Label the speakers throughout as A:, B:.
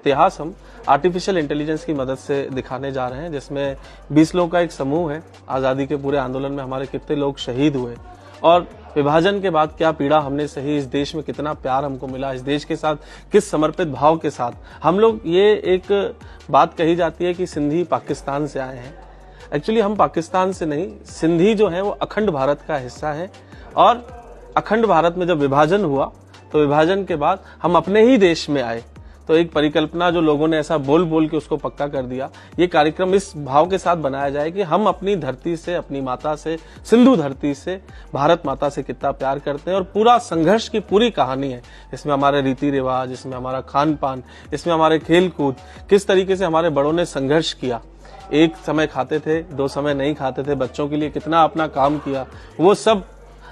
A: इतिहास हम artificial intelligence की मदद से दिखाने जा रहे हैं, जिसमें 20 लोगों का एक समूह है। आज़ादी के पूरे आंदोलन में हमारे कितने लोग शहीद हुए और विभाजन के बाद क्या पीड़ा हमने सही, इस देश में कितना प्यार हमको मिला, इस देश के साथ किस समर्पित भाव के साथ हम लोग, ये एक बात कही जाती है कि सिंधी पाकिस्तान से आए हैं। एक्चुअली हम पाकिस्तान से नहीं, सिंधी जो है वो अखंड भारत का हिस्सा है और अखंड भारत में जब विभाजन हुआ तो विभाजन के बाद हम अपने ही देश में आए। तो एक परिकल्पना जो लोगों ने ऐसा बोल बोल के उसको पक्का कर दिया। ये कार्यक्रम इस भाव के साथ बनाया जाए कि हम अपनी धरती से, अपनी माता से, सिंधु धरती से, भारत माता से कितना प्यार करते हैं और पूरा संघर्ष की पूरी कहानी है। इसमें हमारे रीति रिवाज, इसमें हमारा खान पान, इसमें हमारे खेल कूद, किस तरीके से हमारे बड़ों ने संघर्ष किया। एक समय खाते थे, 2 समय नहीं खाते थे, बच्चों के लिए कितना अपना काम किया, वो सब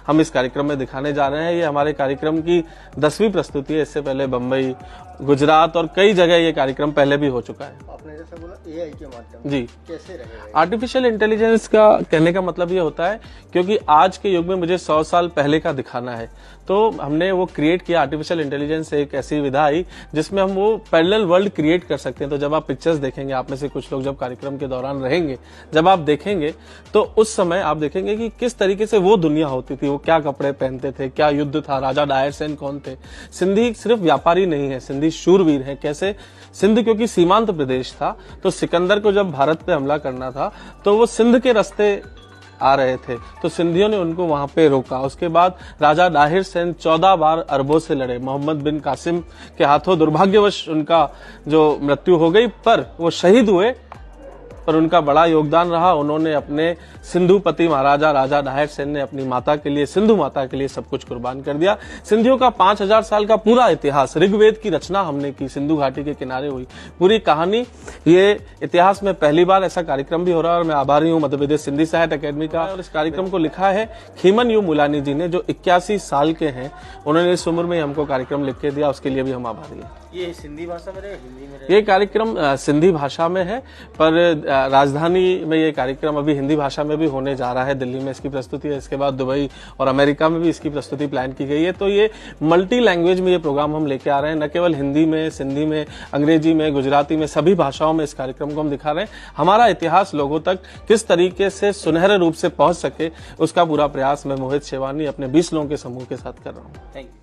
A: हम इस कार्यक्रम में दिखाने जा रहे हैं। ये हमारे कार्यक्रम की 10वीं प्रस्तुति है। इससे पहले बम्बई, गुजरात और कई जगह ये कार्यक्रम पहले भी हो चुका है।
B: आपने जैसे बोला एआई के माध्यम
A: जी,
B: कैसे रहेगा?
A: आर्टिफिशियल इंटेलिजेंस का कहने का मतलब ये होता है क्योंकि आज के युग में मुझे 100 साल पहले का दिखाना है, तो हमने वो क्रिएट किया। आर्टिफिशियल इंटेलिजेंस एक ऐसी विधा आई जिसमें हम वो पैरेलल वर्ल्ड क्रिएट कर सकते हैं। तो जब आप पिक्चर्स देखेंगे, आप में से कुछ लोग जब कार्यक्रम के दौरान रहेंगे, जब आप देखेंगे तो उस समय आप देखेंगे कि किस तरीके से वो दुनिया होती थी, वो क्या कपड़े पहनते थे, क्या युद्ध था, राजा डायर सेन कौन थे। सिंधी सिर्फ व्यापारी नहीं है, सिंधी शूरवीर है। कैसे? सिंध क्योंकि सीमांत प्रदेश था, तो सिकंदर को जब भारत पे हमला करना था तो वो सिंध के रास्ते आ रहे थे, तो सिंधियों ने उनको वहां पे रोका। उसके बाद राजा दाहिर सेन 14 बार अरबों से लड़े। मोहम्मद बिन कासिम के हाथों दुर्भाग्यवश उनका जो मृत्यु हो गई, पर वो शहीद हुए, पर उनका बड़ा योगदान रहा। उन्होंने अपने सिंधुपति महाराजा राजा दाहिर सेन ने अपनी माता के लिए, सिंधु माता के लिए सब कुछ कुर्बान कर दिया। सिंधियों का 5000 साल का पूरा इतिहास, ऋग्वेद की रचना हमने की, सिंधु घाटी के किनारे हुई पूरी कहानी। ये इतिहास में पहली बार ऐसा कार्यक्रम भी हो रहा है और मैं आभारी हूँ मध्य प्रदेश सिंधी साहित्य अकेडमी का। और इस कार्यक्रम को लिखा है खीमन यू मुलानी जी ने, जो 81 साल के हैं। उन्होंने इस उम्र में हमको कार्यक्रम लिख के दिया, उसके लिए भी हम आभारी हैं।
B: ये सिंधी भाषा में रहेगा, हिंदी में रहेगा?
A: ये कार्यक्रम सिंधी भाषा में है, पर राजधानी में ये कार्यक्रम अभी हिंदी भाषा में भी होने जा रहा है। दिल्ली में इसकी प्रस्तुति है, इसके बाद दुबई और अमेरिका में भी इसकी प्रस्तुति प्लान की गई है। तो ये मल्टी लैंग्वेज में ये प्रोग्राम हम लेके आ रहे हैं, न केवल हिंदी में, सिंधी में, अंग्रेजी में, गुजराती में, सभी भाषाओं में इस कार्यक्रम को हम दिखा रहे हैं। हमारा इतिहास लोगों तक किस तरीके से सुनहरे रूप से पहुंच सके, उसका पूरा प्रयास मैं मोहित शेवानी अपने 20 लोगों के समूह के साथ कर रहा हूँ।
B: Thank you.